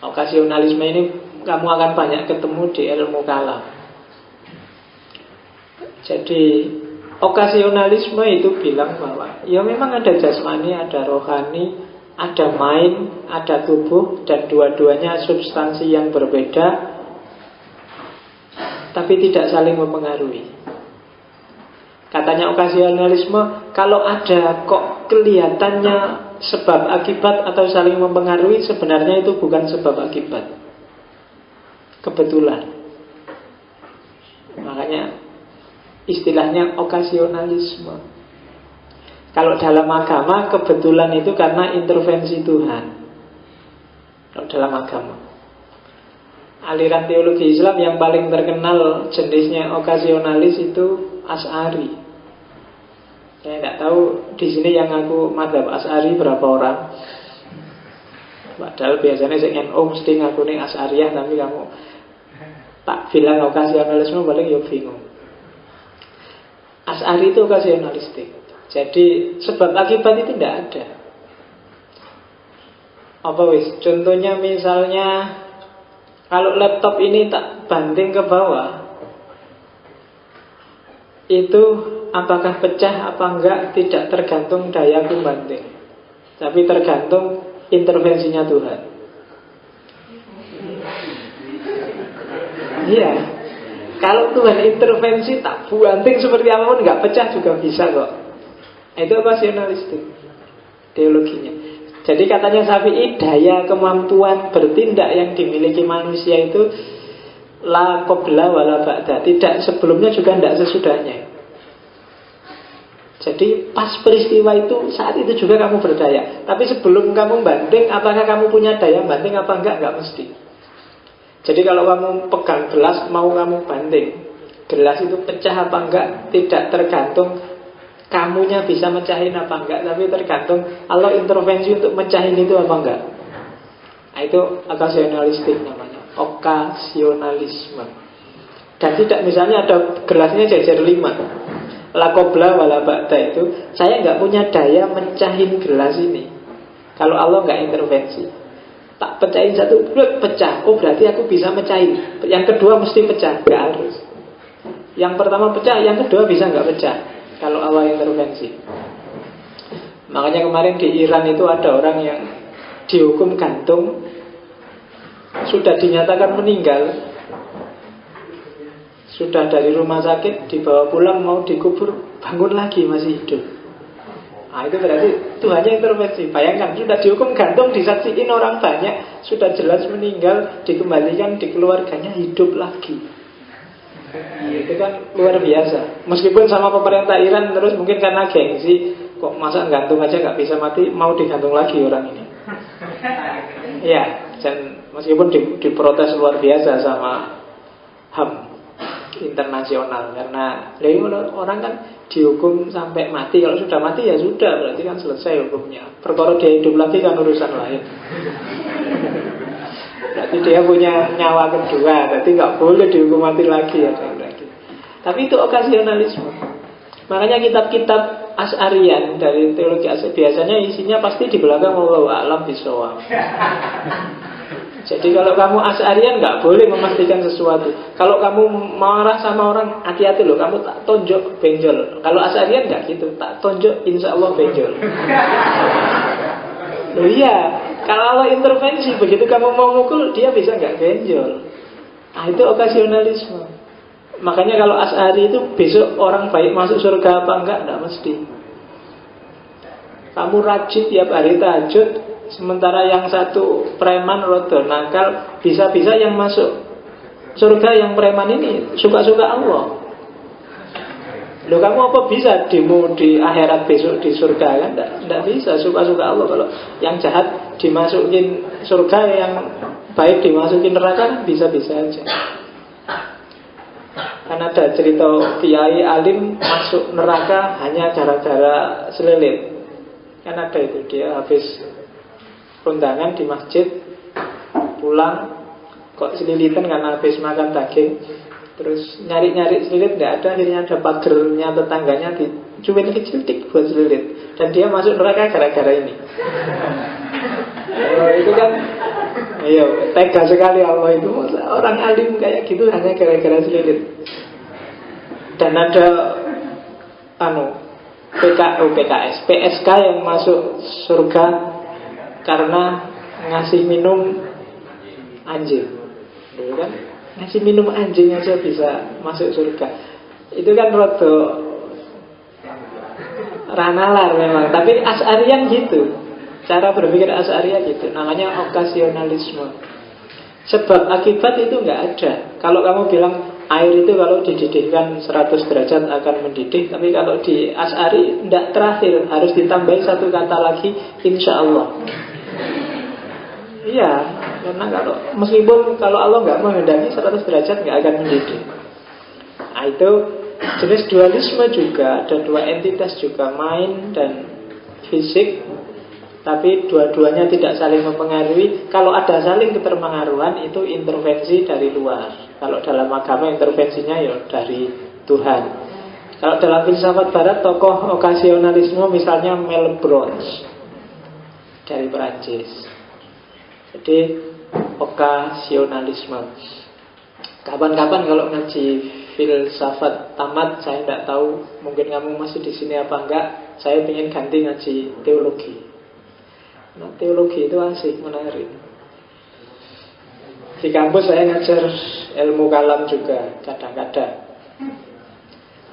Okasionalisme ini kamu akan banyak ketemu di ilmu kalam. Jadi okasionalisme itu bilang bahwa ya memang ada jasmani, ada rohani, ada mind, ada tubuh, dan dua-duanya substansi yang berbeda, tapi tidak saling mempengaruhi. Katanya okasionalisme, kalau ada kok kelihatannya sebab akibat atau saling mempengaruhi, sebenarnya itu bukan sebab akibat, kebetulan. Makanya istilahnya okasionalisme. Kalau dalam agama, kebetulan itu karena intervensi Tuhan. Kalau dalam agama, aliran teologi Islam yang paling terkenal jenisnya okasionalis itu Asy'ari. Saya tidak tahu di sini yang ngaku mazhab Asy'ari berapa orang. Padahal biasanya saya mesti ngaku nih Asy'ariyah, tapi kamu tak bilang okasionalisme paling ya bingung. Asy'ari itu okasionalistik. Jadi sebab akibat itu tidak ada. Apa wis? Contohnya misalnya kalau laptop ini tak banting ke bawah, itu apakah pecah apa enggak tidak tergantung daya banting, tapi tergantung intervensinya Tuhan. Iya. Kalau Tuhan intervensi tak banting seperti apapun enggak pecah juga bisa kok. Itu okasionalistik teologinya. Jadi katanya Syafi'i, daya kemampuan bertindak yang dimiliki manusia itu la qabla wala ba'da, tidak sebelumnya juga tidak sesudahnya. Jadi pas peristiwa itu, saat itu juga kamu berdaya. Tapi sebelum kamu banting, apakah kamu punya daya banting apa enggak? Enggak mesti. Jadi kalau kamu pegang gelas, mau kamu banting, gelas itu pecah apa enggak, tidak tergantung kamunya bisa mecahin apa enggak, tapi tergantung Allah intervensi untuk mecahin itu apa enggak. Nah, itu okasionalistik namanya, okasionalisme. Dan tidak misalnya ada gelasnya jajar 5, la qabla wala ba'da, itu saya nggak punya daya mecahin gelas ini. Kalau Allah nggak intervensi, tak pecahin satu, pecah. Oh berarti aku bisa mecahin. Yang kedua mesti pecah, nggak harus. Yang pertama pecah, yang kedua bisa nggak pecah kalau Allah intervensi. Makanya kemarin di Iran itu ada orang yang dihukum gantung, sudah dinyatakan meninggal, sudah dari rumah sakit dibawa pulang mau dikubur, bangun lagi masih hidup. Nah itu berarti Tuhannya intervensi. Bayangkan sudah dihukum gantung, disaksiin orang banyak, sudah jelas meninggal, dikembalikan di keluarganya hidup lagi. Itu kan luar biasa. Meskipun sama pemerintah Iran terus mungkin karena gengsi, kok masa gantung aja nggak bisa mati, mau digantung lagi orang ini. Ya, dan meskipun diprotes luar biasa sama HAM internasional, karena orang kan dihukum sampai mati. Kalau sudah mati ya sudah, berarti kan selesai hukumnya. Perkara dia hidup lagi kan urusan lain. Berarti dia punya nyawa kedua, berarti nggak boleh dihukum mati lagi ya. Tapi itu okasionalisme. Makanya kitab-kitab Asy'arian dari teologi Asy'ari biasanya isinya pasti di belakang wallahu a'lam bishawab. Jadi kalau kamu Asy'arian nggak boleh memastikan sesuatu. Kalau kamu marah sama orang, hati-hati loh, kamu tak tonjok benjol. Kalau Asy'arian nggak gitu, tak tonjok insya Allah benjol. Loh iya, kalau Allah intervensi, begitu kamu mau mukul, dia bisa nggak benjol. Ah itu okasionalisme. Makanya kalau Asy'ari itu besok orang baik masuk surga apa enggak mesti. Kamu rajin tiap hari tahajud, sementara yang satu preman rodo nakal, bisa-bisa yang masuk surga yang preman ini suka-suka Allah. Loh kamu apa bisa demo di akhirat besok di surga kan? Tidak bisa, suka-suka Allah. Kalau yang jahat dimasukin surga, yang baik dimasukin neraka kan bisa-bisa aja. Kan ada cerita kiai alim masuk neraka hanya gara-gara selilit. Kan ada itu, dia habis kondangan di masjid, pulang kok selilitan karena habis makan daging. Terus nyari-nyari selilit tidak ada, akhirnya ada pagernya tetangganya dicumin kecil tik buat selilit. Dan dia masuk neraka gara-gara ini. Iya, tega sekali Allah itu. Orang alim kayak gitu hanya gara-gara selilit. Dan ada PKS, PSK yang masuk surga karena ngasih minum anjing. Dulu kan ngasih minum anjing aja bisa masuk surga. Itu kan rada ranalar memang. Tapi Asy'ariyah gitu. Cara berpikir Asy'ariyah gitu. Namanya okasionalisme. Sebab akibat itu nggak ada. Kalau kamu bilang air itu kalau dididihkan 100 derajat akan mendidih, tapi kalau di Asy'ari tidak terakhir, harus ditambahi satu kata lagi, insya Allah. Iya, karena meskipun kalau Allah nggak menghendaki 100 derajat nggak akan mendidih. Nah, itu jenis dualisme juga. Ada dua entitas juga, mind dan fisik. Tapi dua-duanya tidak saling mempengaruhi. Kalau ada saling keterpengaruhan, itu intervensi dari luar. Kalau dalam agama intervensinya ya dari Tuhan. Kalau dalam filsafat barat, tokoh okasionalisme misalnya Mel Brooks dari Perancis. Jadi okasionalisme. Kapan-kapan kalau ngaji filsafat tamat, saya tidak tahu, mungkin kamu masih di sini apa enggak, saya ingin ganti ngaji teologi. Nah, teologi itu asik, menarik. Di kampus saya ngajar ilmu kalam juga kadang-kadang.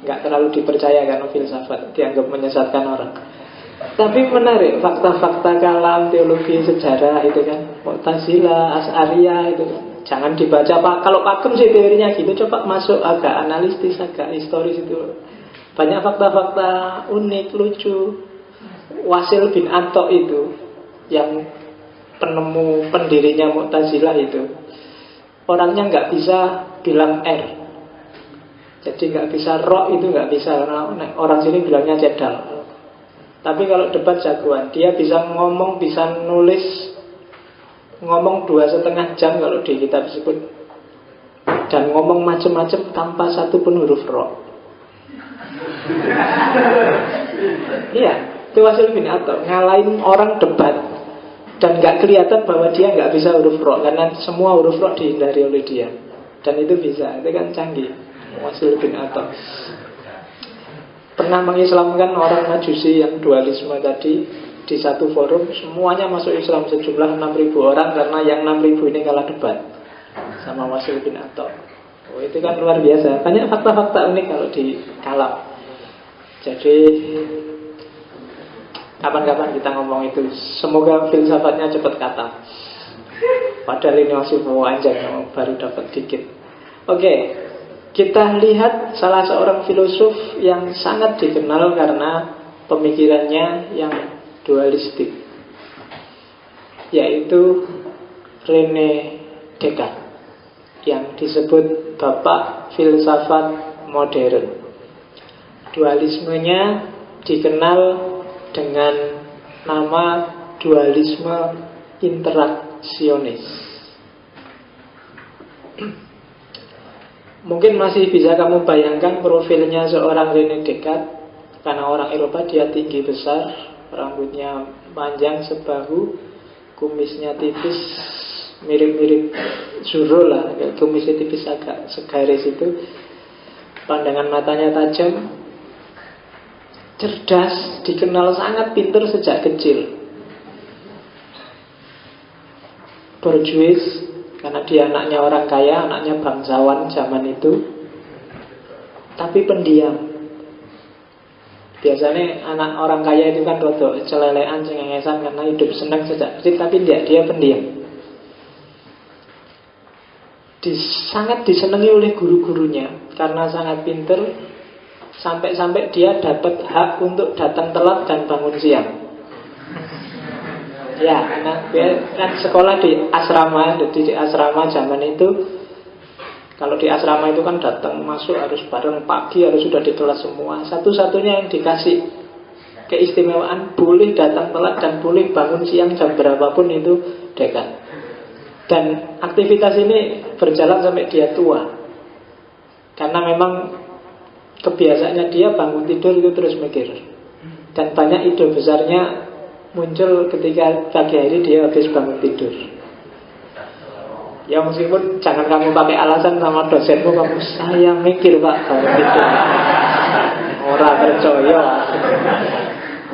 Nggak terlalu dipercaya karena filsafat dianggap menyesatkan orang. Tapi menarik, fakta-fakta kalam, teologi, sejarah itu kan, Mu'tazilah, Asy'ariyah itu kan. Jangan dibaca Pak. Kalau pakem sih teorinya gitu, coba masuk agak analitis, agak historis itu. Banyak fakta-fakta unik, lucu. Wasil bin Atok itu yang penemu pendirinya Mu'tazilah itu, orangnya nggak bisa bilang R. Jadi nggak bisa roh, itu nggak bisa. Orang sini bilangnya cedal. Tapi kalau debat jagoan, dia bisa ngomong, bisa nulis, ngomong 2,5 jam kalau di kitab disebut, dan ngomong macam-macam tanpa satu pun huruf roh. Iya, itu Wasil bin Atok ngalahin orang debat. Dan gak kelihatan bahwa dia gak bisa huruf roh, karena semua huruf roh dihindari oleh dia. Dan itu bisa, itu kan canggih. Wasil bin Atok pernah mengislamkan orang Majusi yang dualisme tadi di satu forum. Semuanya masuk Islam, sejumlah 6.000 orang, karena yang 6.000 ini kalah debat sama Wasil bin Atok. Oh, itu kan luar biasa. Banyak fakta-fakta unik kalau di kalam. Jadi kapan-kapan kita ngomong itu. Semoga filsafatnya cepat kata. Padahal ini masih mau anjang, baru dapat dikit. Oke, kita lihat salah seorang filosof yang sangat dikenal karena pemikirannya yang dualistik, yaitu René Descartes, yang disebut bapak filsafat modern. Dualismenya dikenal dengan nama dualisme interaksionis. Mungkin masih bisa kamu bayangkan profilnya seorang René Descartes. Karena orang Eropa, dia tinggi besar, rambutnya panjang sebahu, kumisnya tipis, mirip-mirip Zoro lah, kumisnya tipis agak segaris itu, pandangan matanya tajam, cerdas, dikenal sangat pintar sejak kecil. Bourgeois, karena dia anaknya orang kaya, anaknya bangsawan zaman itu, tapi pendiam. Biasanya anak orang kaya itu kan rodo celelean, cengengesan karena hidup senang sejak kecil, tapi dia pendiam. Sangat disenangi oleh guru-gurunya karena sangat pintar. Sampai-sampai dia dapat hak untuk datang telat dan bangun siang. Ya, karena dia kan sekolah di asrama. Jadi di asrama zaman itu, kalau di asrama itu kan datang masuk harus bareng pagi, harus sudah di kelas semua. Satu-satunya yang dikasih keistimewaan boleh datang telat dan boleh bangun siang jam berapapun itu Descartes. Dan aktivitas ini berjalan sampai dia tua. Karena memang kebiasaannya dia bangun tidur itu terus mikir. Dan banyak ide besarnya muncul ketika pagi hari dia habis bangun tidur. Ya meskipun jangan kamu pakai alasan sama dosenmu, kamu saya mikir Pak baru gitu. Orang percaya.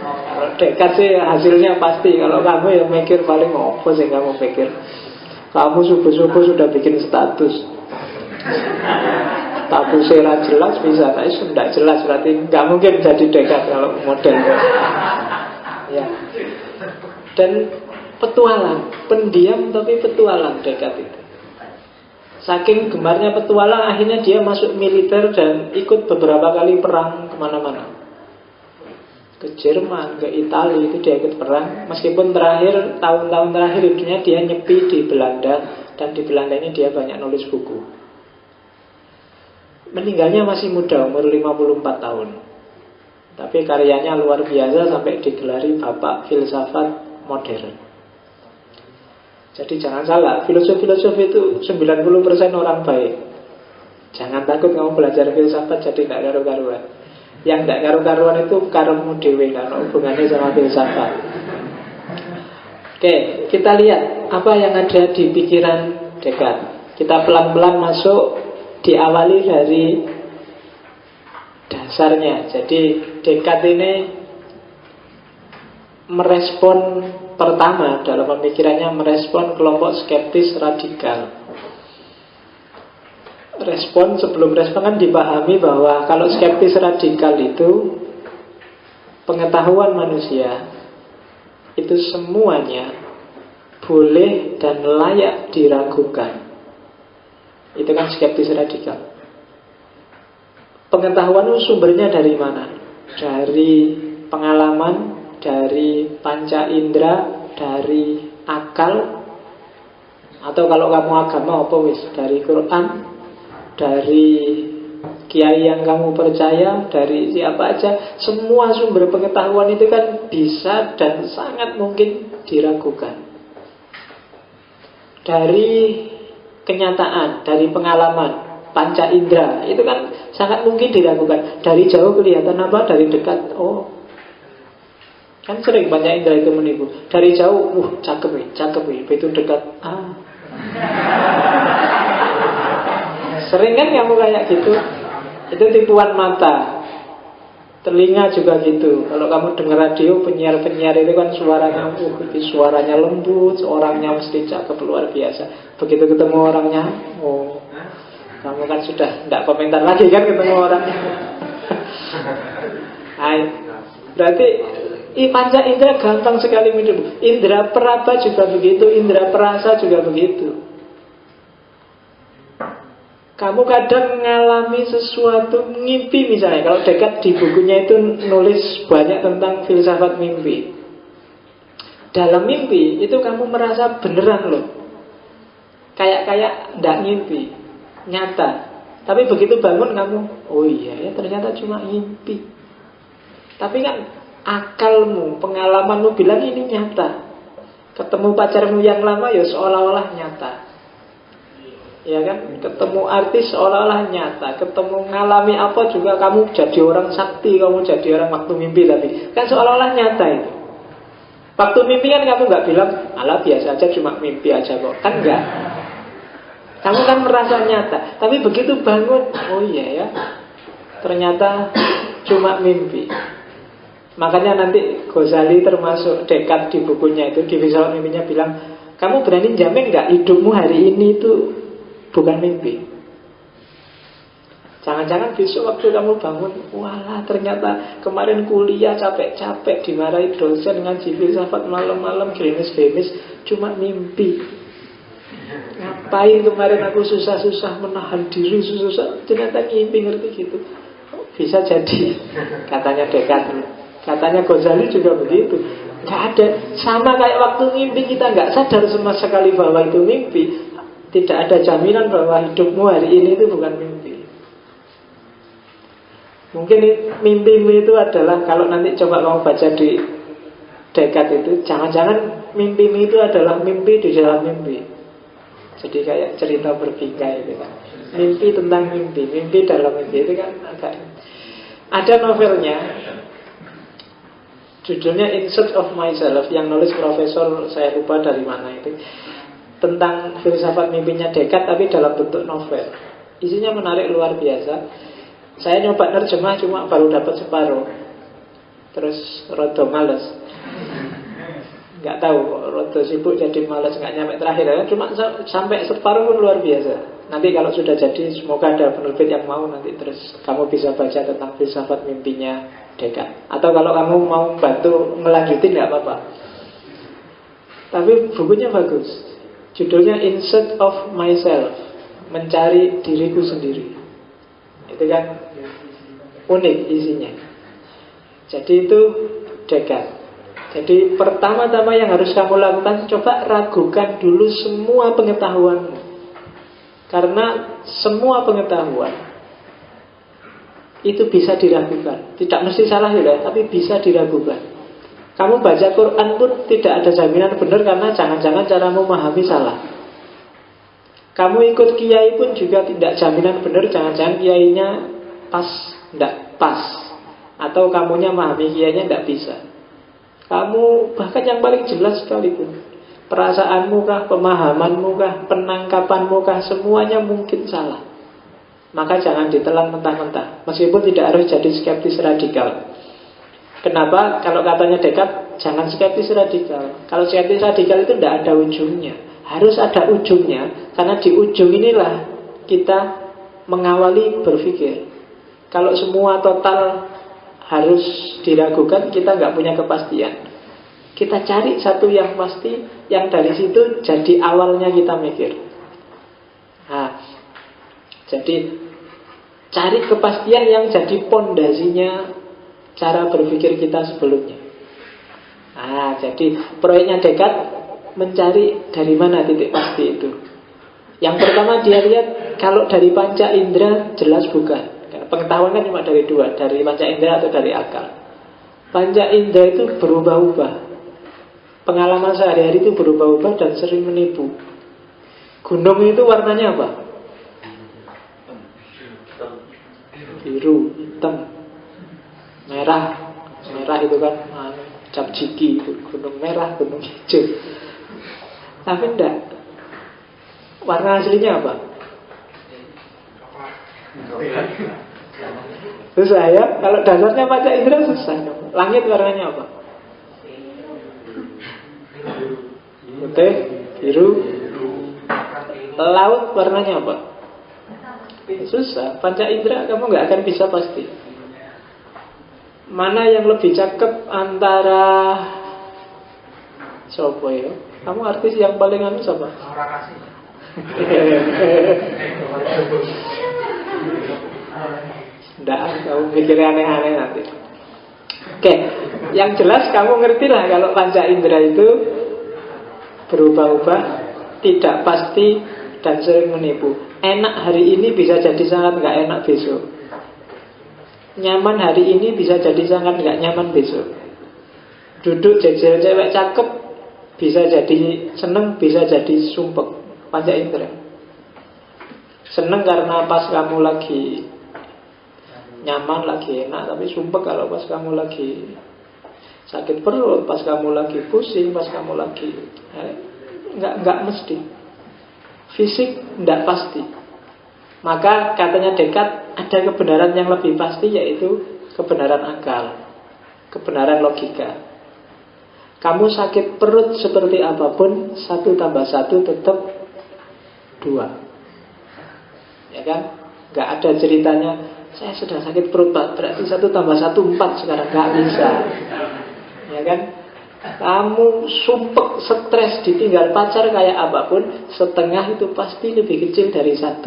Kalau dekat sih hasilnya pasti. Kalau kamu yang mikir paling apa sih kamu pikir? Kamu subuh-subuh sudah bikin status. Statusnya jelas bisa, tapi sudah jelas berarti nggak mungkin jadi dekat kalau model. Ya. Dan petualang, pendiam tapi petualang dekat itu. Saking gemarnya petualang, akhirnya dia masuk militer dan ikut beberapa kali perang kemana-mana. Ke Jerman, ke Italia itu dia ikut perang. Meskipun terakhir, tahun-tahun terakhir hidupnya dia nyepi di Belanda. Dan di Belanda ini dia banyak nulis buku. Meninggalnya masih muda, umur 54 tahun. Tapi karyanya luar biasa sampai digelari Bapak Filsafat Modern. Jadi jangan salah, filosof-filosof itu 90% orang baik. Jangan takut kamu belajar filsafat jadi tidak karu-karuan. Yang tidak karu-karuan itu karemu dewe, karena hubungannya sama filsafat. Oke, kita lihat apa yang ada di pikiran Descartes. Kita pelan-pelan masuk, diawali dari dasarnya. Jadi Descartes ini merespon pertama dalam pemikirannya, merespon kelompok skeptis radikal. Sebelum respon kan dipahami bahwa kalau skeptis radikal itu pengetahuan manusia itu semuanya boleh dan layak diragukan. Itu kan skeptis radikal. Pengetahuan itu sumbernya dari mana? Dari pengalaman, dari panca indera, dari akal, atau kalau kamu agama apa wis, dari Quran, dari kiai yang kamu percaya, dari siapa aja. Semua sumber pengetahuan itu kan bisa dan sangat mungkin diragukan. Dari kenyataan, dari pengalaman, panca indera, itu kan sangat mungkin diragukan. Dari jauh kelihatan apa, dari dekat, oh, kan sering panca indera itu menipu. Dari jauh, cakep, itu dekat, sering kan kamu kayak gitu. Itu tipuan mata. Telinga juga gitu. Kalau kamu dengar radio, penyiar-penyiar itu kan suaranya itu suaranya lembut, orangnya mesti cakep luar biasa. Begitu ketemu orangnya, oh, kamu kan sudah tidak komentar lagi kan ketemu orangnya. Berarti panca indera gampang sekali menipu. Indera peraba juga begitu, indera perasa juga begitu. Kamu kadang mengalami sesuatu, mimpi misalnya. Kalau Descartes di bukunya itu nulis banyak tentang filsafat mimpi. Dalam mimpi itu kamu merasa beneran loh, kayak tidak mimpi, nyata. Tapi begitu bangun kamu, oh iya ya ternyata cuma mimpi. Tapi kan akalmu, pengalamanmu bilang ini nyata. Ketemu pacarmu yang lama ya seolah-olah nyata. Ya kan, ketemu artis seolah-olah nyata. Ketemu ngalami apa juga kamu jadi orang sakti, kamu jadi orang waktu mimpi. Tapi kan seolah-olah nyata itu. Waktu mimpi kan kamu gak bilang, alah biasa aja cuma mimpi aja kok. Kan enggak. Kamu kan merasa nyata. Tapi begitu bangun, oh iya ya, ternyata cuma mimpi. Makanya nanti Ghazali termasuk Descartes di bukunya itu, di filsafat mimpinya bilang, kamu berani jamin gak hidupmu hari ini itu bukan mimpi? Jangan-jangan besok waktu kamu bangun, walah ternyata kemarin kuliah capek-capek dimarahi dosen ngaji filsafat malam-malam gerimis-gerimis cuma mimpi. Ngapain kemarin aku susah-susah menahan diri, susah-susah ternyata mimpi, ngerti gitu. Bisa jadi, katanya Descartes. Katanya Ghazali juga begitu. Gak ada, sama kayak waktu mimpi kita gak sadar sama sekali bahwa itu mimpi. Tidak ada jaminan bahwa hidupmu hari ini itu bukan mimpi. Mungkin mimpimu itu adalah, kalau nanti coba kamu baca di Descartes itu, jangan-jangan mimpimu itu adalah mimpi di dalam mimpi. Jadi kayak cerita berbingkai itu kan. Mimpi tentang mimpi, mimpi dalam mimpi itu kan agak. Ada novelnya, judulnya In Search of Myself, yang nulis profesor, saya lupa dari mana itu. tentang filsafat mimpinya Descartes, tapi dalam bentuk novel. Isinya menarik luar biasa. Saya nyoba nerjemah cuma baru dapat separuh, terus rada males. Nggak tahu, rada sibuk jadi males, nggak nyampe terakhir. Cuma sampai separuh pun luar biasa. Nanti kalau sudah jadi, semoga ada penerbit yang mau, nanti terus kamu bisa baca tentang filsafat mimpinya Descartes. Atau kalau kamu mau bantu ngelanjutin nggak apa-apa. Tapi bukunya bagus. Judulnya In Search of Myself, mencari diriku sendiri. Itu kan unik isinya. Jadi itu Descartes. Jadi pertama-tama yang harus kamu lakukan, coba ragukan dulu semua pengetahuanmu. Karena semua pengetahuan itu bisa diragukan. Tidak mesti salah ya, tapi bisa diragukan. Kamu baca Quran pun tidak ada jaminan benar, karena jangan-jangan caramu memahami salah. Kamu ikut kiai pun juga tidak jaminan benar, jangan-jangan kiainya tidak pas. Atau kamunya memahami kiainya tidak bisa. Kamu bahkan yang paling jelas sekalipun, perasaanmu kah, pemahamanmu kah, penangkapanmu kah, semuanya mungkin salah. Maka jangan ditelan mentah-mentah. Meskipun tidak harus jadi skeptis radikal. Kenapa? Kalau katanya Descartes, jangan skeptis radikal. Kalau skeptis radikal itu tidak ada ujungnya. Harus ada ujungnya, karena di ujung inilah kita mengawali berpikir. Kalau semua total harus diragukan, kita nggak punya kepastian. Kita cari satu yang pasti, yang dari situ jadi awalnya kita mikir. Nah, jadi cari kepastian yang jadi pondasinya cara berpikir kita sebelumnya. Nah, jadi proyeknya Descartes mencari dari mana titik pasti itu. Yang pertama dia lihat, kalau dari panca indera jelas bukan. Pengetahuan kan cuma dari dua, dari panca indera atau dari akal. Panca indera itu berubah-ubah. Pengalaman sehari-hari itu berubah-ubah dan sering menipu. Gunung itu warnanya apa? Biru, hitam, merah. Merah itu kan cap jiki, itu gunung merah, gunung hijau. Tapi enggak. Warna aslinya apa? Susah ya. Kalau dasarnya panca indera susah. Langit warnanya apa? Putih, biru. Laut warnanya apa? Susah. Panca indera kamu nggak akan bisa pasti. Mana yang lebih cakep antara siapa ya? Kamu artis yang paling anu siapa? Nggak, kamu mikirnya aneh-aneh nanti. Oke, yang jelas kamu ngerti lah kalau panca indera itu berubah-ubah, tidak pasti dan sering menipu. Enak hari ini bisa jadi sangat nggak enak besok. Nyaman hari ini bisa jadi sangat nggak nyaman besok. Duduk jejer cewek cakep bisa jadi seneng, bisa jadi sumpek. Panca indera. Seneng karena pas kamu lagi nyaman, lagi enak, tapi sumpek kalau pas kamu lagi sakit perut, pas kamu lagi pusing, pas kamu lagi nggak mesti. Fisik nggak pasti. Maka katanya Descartes, ada kebenaran yang lebih pasti, yaitu kebenaran akal, kebenaran logika. Kamu sakit perut seperti apapun, 1 tambah 1 tetap 2. Ya kan? Nggak ada ceritanya saya sudah sakit perut Pak, berarti 1 tambah 1 4 sekarang. Nggak bisa. Ya kan? Kamu sumpek, stres, ditinggal pacar kayak apapun, setengah itu pasti lebih kecil dari 1.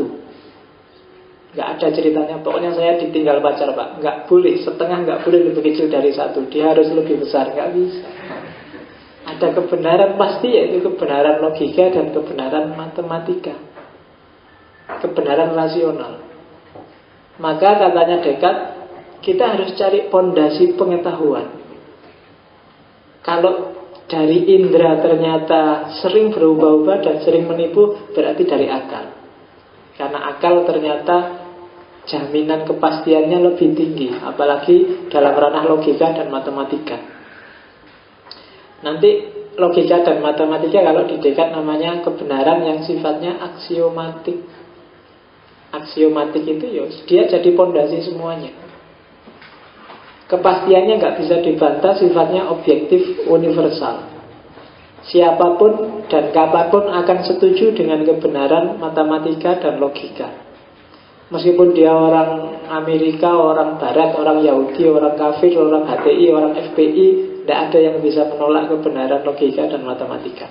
Nggak ada ceritanya pokoknya saya ditinggal pacar Pak. Nggak boleh, setengah nggak boleh lebih kecil dari 1. Dia harus lebih besar. Nggak bisa. Ada kebenaran pasti, yaitu kebenaran logika dan kebenaran matematika, kebenaran rasional. Maka katanya Descartes, kita harus cari pondasi pengetahuan. Kalau dari indera ternyata sering berubah-ubah dan sering menipu, berarti dari akal. Karena akal ternyata jaminan kepastiannya lebih tinggi, apalagi dalam ranah logika dan matematika. Nanti logika dan matematika kalau di Descartes namanya kebenaran yang sifatnya aksiomatik. Aksiomatik itu ya dia jadi pondasi semuanya. Kepastiannya nggak bisa dibantah, sifatnya objektif universal. Siapapun dan kapanpun akan setuju dengan kebenaran matematika dan logika. Meskipun dia orang Amerika, orang Barat, orang Yahudi, orang kafir, orang HTI, orang FPI, tidak ada yang bisa menolak kebenaran logika dan matematika.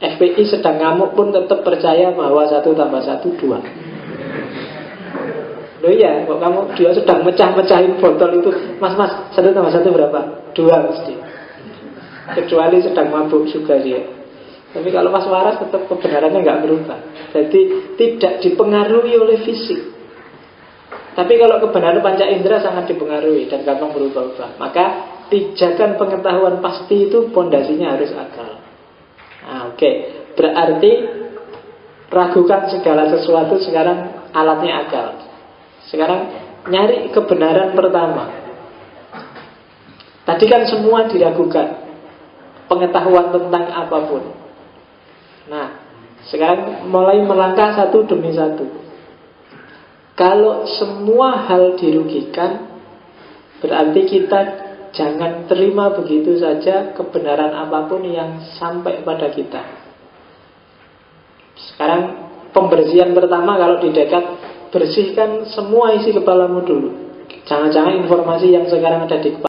FPI sedang ngamuk pun tetap percaya bahwa 1 tambah 1 2. Loh iya, kok kamu dia sedang mecah-mecahin botol itu, mas 1 tambah 1 berapa? 2 mesti. Kecuali sedang mabuk juga dia. Tapi kalau Mas waras tetap kebenarannya nggak berubah. Jadi tidak dipengaruhi oleh fisik. Tapi kalau kebenaran panca indera sangat dipengaruhi dan gampang berubah-ubah. Maka pijakan pengetahuan pasti itu pondasinya harus akal. Nah, oke. Berarti ragukan segala sesuatu sekarang alatnya akal. Sekarang nyari kebenaran pertama. Tadi kan semua diragukan, pengetahuan tentang apapun. Nah, sekarang mulai melangkah satu demi satu. Kalau semua hal dirugikan, berarti kita jangan terima begitu saja kebenaran apapun yang sampai pada kita. Sekarang pembersihan pertama kalau di Descartes, bersihkan semua isi kepalamu dulu. Jangan-jangan informasi yang sekarang ada di kepala